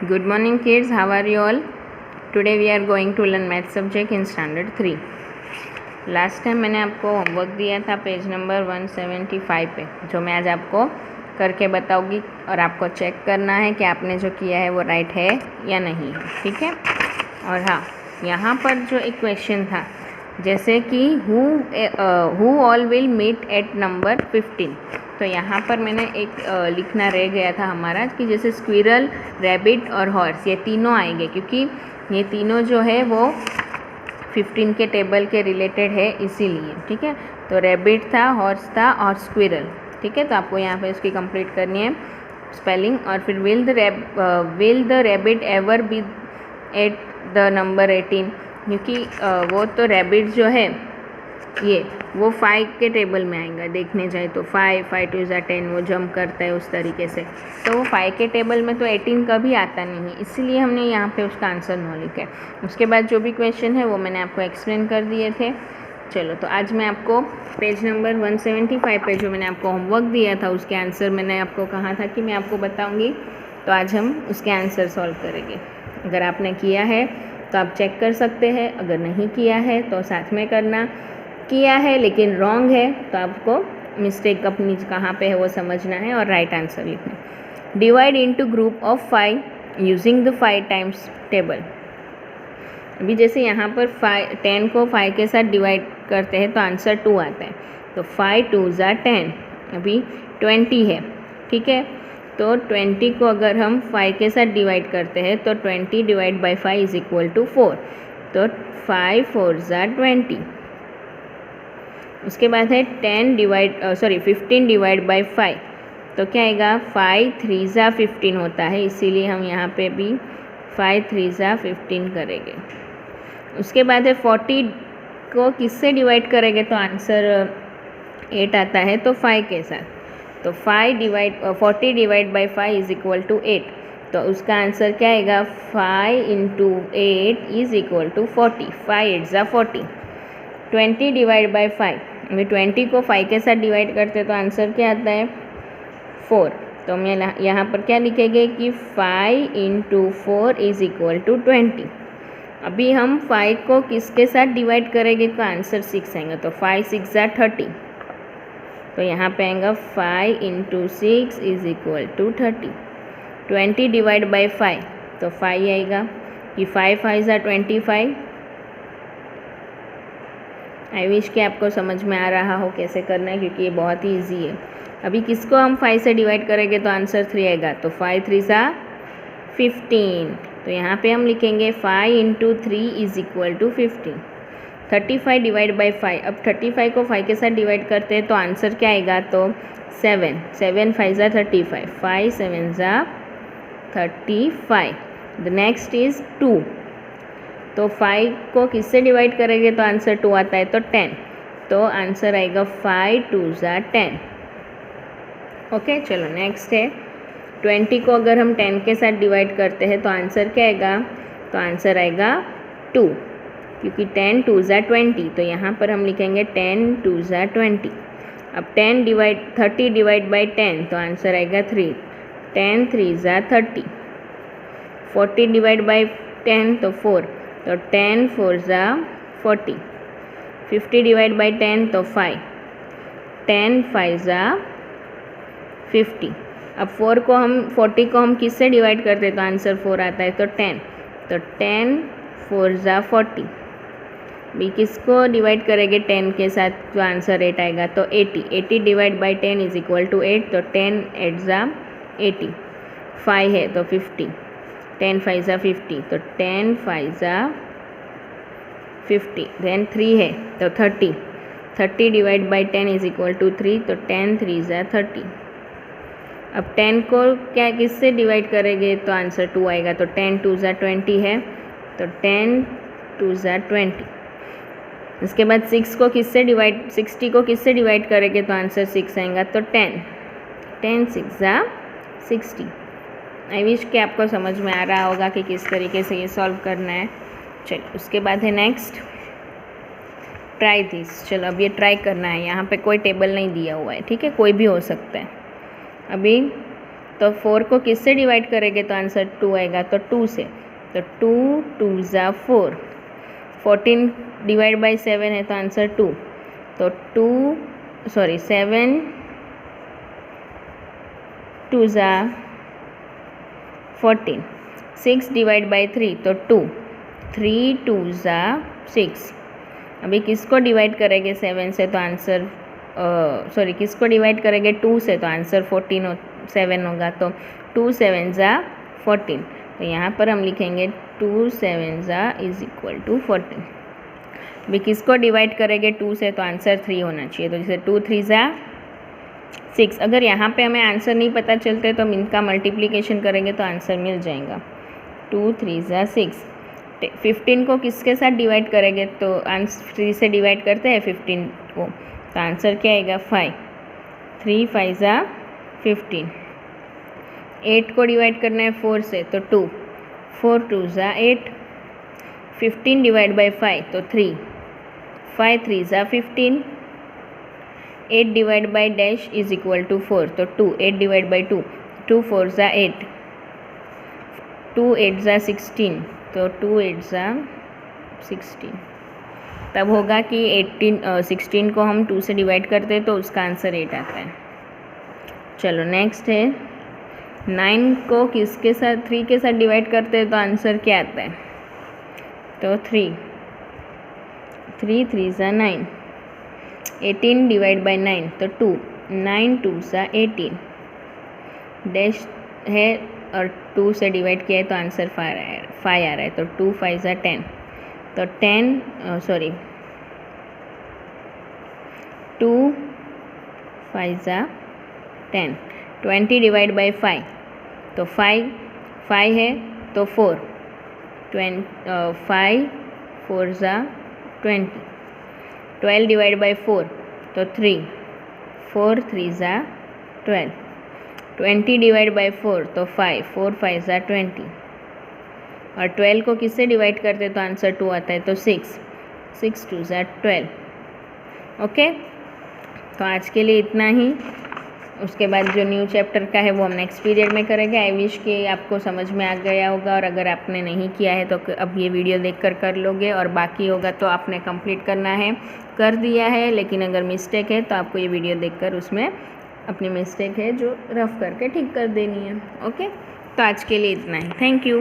Good morning kids, how are you all? Today we are going to learn math subject in standard 3. Last time मैंने आपको homework दिया था page number 175 पे, जो मैं आज आपको करके बताऊंगी और आपको चेक करना है कि आपने जो किया है वो राइट है या नहीं है, ठीक है। और हाँ, यहाँ पर जो एक क्वेश्चन था, जैसे कि who all will meet at number 15, तो यहाँ पर मैंने एक लिखना रह गया था हमारा कि जैसे स्क्विरल, रैबिट और हॉर्स, ये तीनों आएंगे क्योंकि ये तीनों जो है वो 15 के टेबल के रिलेटेड है, इसीलिए, ठीक है। तो रैबिट था, हॉर्स था और स्क्विरल, ठीक है। तो आपको यहाँ पे उसकी कंप्लीट करनी है स्पेलिंग। और फिर will the rabbit ever be at the number 18, क्योंकि वो तो रैबिट जो है ये वो 5 के टेबल में आएगा, देखने जाए तो 5 2 ज़ा 10, वो जंप करता है उस तरीके से, तो वो 5 के टेबल में तो 18 कभी आता नहीं, इसीलिए हमने यहाँ पे उसका आंसर नो लिखा है। उसके बाद जो भी क्वेश्चन है वो मैंने आपको एक्सप्लेन कर दिए थे। चलो, तो आज मैं आपको पेज नंबर 175 पे जो मैंने आपको होमवर्क दिया था उसके आंसर मैंने आपको कहा था कि मैं आपको बताऊँगी, तो आज हम उसके आंसर सॉल्व करेंगे। अगर आपने किया है तो आप चेक कर सकते हैं, अगर नहीं किया है तो साथ में करना, किया है लेकिन रॉन्ग है तो आपको मिस्टेक अपनी कहाँ पे है वो समझना है और राइट आंसर लिखना है। Divide into group of 5 using the 5 times table. अभी जैसे यहाँ पर 10 को 5 के साथ डिवाइड करते हैं तो आंसर 2 आता है, तो 5 2 ज़ा 10, अभी 20 है, ठीक है। तो 20 को अगर हम 5 के साथ डिवाइड करते हैं तो 20 divide by 5 is equal to 4, तो 5 4 ज़ा 20। उसके बाद है 15 डिवाइड बाई 5, तो क्या आएगा 5 3 ज़ा 15 होता है, इसीलिए हम यहाँ पे भी 5 3 ज़ा 15 करेंगे। उसके बाद है 40 को किससे डिवाइड करेंगे तो आंसर 8 आता है, तो 5 के साथ, तो 40 divide by 5 is equal to 8, तो उसका आंसर क्या आएगा 5 इंटू 8 इज इक्वल टू 40, 5 8 ज़ा 40। 20 डिवाइड बाई 5, अभी 20 को 5 के साथ डिवाइड करते तो आंसर क्या आता है 4, तो हम यहाँ पर क्या लिखेंगे कि 5 इंटू 4 इज इक्वल टू 20। अभी हम 5 को किसके साथ डिवाइड करेंगे तो आंसर 6 आएगा, तो 5 6 ज़ा 30, तो यहाँ पे आएगा 5 into 6 is equal to 30। 20 divide by 5, तो 5 आएगा कि 5 5 ज़ा 25। आई विश कि आपको समझ में आ रहा हो कैसे करना है, क्योंकि ये बहुत ही ईजी है। अभी किसको हम 5 से डिवाइड करेंगे तो आंसर 3 आएगा, तो 5 3 ज़ा 15, तो यहाँ पे हम लिखेंगे 5 into 3 is equal to 15। 35 divide by 5, अब 35 को 5 के साथ डिवाइड करते हैं तो आंसर क्या आएगा, तो 7 7 5 ज़ा 35, 5 7 ज़ा 35। द नेक्स्ट इज़ 2, तो 5 को किससे डिवाइड करेंगे तो आंसर 2 आता है, तो 10, तो आंसर आएगा 5 2 ज़ा 10। ओके, चलो नेक्स्ट है 20 को अगर हम 10 के साथ डिवाइड करते हैं तो आंसर क्या आएगा, तो आंसर आएगा 2, क्योंकि 10 2 ज़ा 20, तो यहाँ पर हम लिखेंगे 10 2 ज़ा 20। अब 30 डिवाइड बाई 10, तो आंसर आएगा 3, 10 3 ज़ा 30। 40 डिवाइड बाई 10, तो 4, तो 10 4 ज़ा 40। 50 डिवाइड बाई 10, तो 5, 10 5 ज़ा 50। अब 40 को हम किससे डिवाइड करते हैं तो आंसर 4 आता है, तो 10, तो 10 4 ज़ा 40। भी किसको डिवाइड करेंगे 10 के साथ तो आंसर 8 आएगा, तो 80 divide by 10 is equal to 8, तो 10 8 ज़ा 80। 5 है तो 50, 10 5 ज़ा 50, तो 10 5 ज़ा 50। देन 3 है तो 30 divide by 10 is equal to 3, तो 10 3 ज़ा 30। अब 10 को क्या किससे डिवाइड करेंगे तो आंसर 2 आएगा, तो 10 2 ज़ा 20 है, तो 10 2 ज़ा 20। उसके बाद 60 को किससे डिवाइड करेंगे तो आंसर 6 आएगा, तो 10 6 ज़ा 60। आई विश कि आपको समझ में आ रहा होगा कि किस तरीके से ये सॉल्व करना है। चलो, उसके बाद है नेक्स्ट ट्राई दिस। चलो, अब ये ट्राई करना है, यहाँ पे कोई टेबल नहीं दिया हुआ है, ठीक है, कोई भी हो सकता है। अभी तो 4 को किससे डिवाइड करेंगे तो आंसर 2 आएगा, तो 2 से, तो 2 2 ज़ा 4। 14 डिवाइड बाई 7 है तो आंसर 2, तो 7 2 ज़ा 14। 6 डिवाइड बाई 3 तो 2, 3 2 ज़ा 6। अभी किसको डिवाइड करेंगे 7 से तो आंसर किसको डिवाइड करेंगे 2 से तो आंसर 7 होगा, तो 2 7 ज़ा 14। तो यहाँ पर हम लिखेंगे 2 7 ज़ा इज इक्वल टू 14। अभी किसको डिवाइड करेंगे 2 से तो आंसर 3 होना चाहिए, तो जैसे 2 3 ज़ा 6। अगर यहाँ पे हमें आंसर नहीं पता चलते तो हम इनका मल्टीप्लिकेशन करेंगे तो आंसर मिल जाएगा। 2 3 ज़ा 6। 15 को किसके साथ डिवाइड करेंगे तो आंसर 3 से डिवाइड करते हैं 15 को, तो आंसर क्या आएगा 5। 3 5 ज़ा 15। 8 को डिवाइड करना है 4 से तो 2, 4 2 ज़ा 8। 15 डिवाइड बाई 5 तो 3, 5 3 ज़ा 15। 8 divide by dash is equal to 4, तो 2, 8 डिवाइड बाई 2, 2 4 ज़ा 8, 2 8 ज़ा 16, तो 2 8 ज़ा 16। तब होगा कि 16 को हम 2 से डिवाइड करते हैं तो उसका आंसर 8 आता है। चलो नेक्स्ट है 9 को किसके साथ 3 के साथ डिवाइड करते हैं तो आंसर क्या आता है, तो 3 3 ज़ा 9। 18 डिवाइड बाई 9 तो 2, 9 2 ज़ा 18। डैश है और 2 से डिवाइड किया है तो आंसर 5 आ रहा है, तो 2 5 ज़ा 10, तो 2 5 ज़ा 10। 20 डिवाइड बाई 5 तो 5 है तो 4, 5 4 ज़ा 20। 12 डिवाइड बाई 4 तो 3, 4 3 ज़ा 12। 20 डिवाइड बाई 4 तो 5, 4 5 ज़ा 20। और 12 को किससे डिवाइड करते तो आंसर 2 आता है, तो 6 2 ज़ा 12। ओके, तो आज के लिए इतना ही। उसके बाद जो न्यू चैप्टर का है वो हम नेक्स्ट पीरियड में करेंगे। आई विश कि आपको समझ में आ गया होगा, और अगर आपने नहीं किया है तो अब ये वीडियो देखकर कर लोगे, और बाकी होगा तो आपने कंप्लीट करना है। कर दिया है लेकिन अगर मिस्टेक है तो आपको ये वीडियो देखकर उसमें अपनी मिस्टेक है जो रफ करके ठीक कर देनी है। ओके, तो आज के लिए इतना ही। Thank you.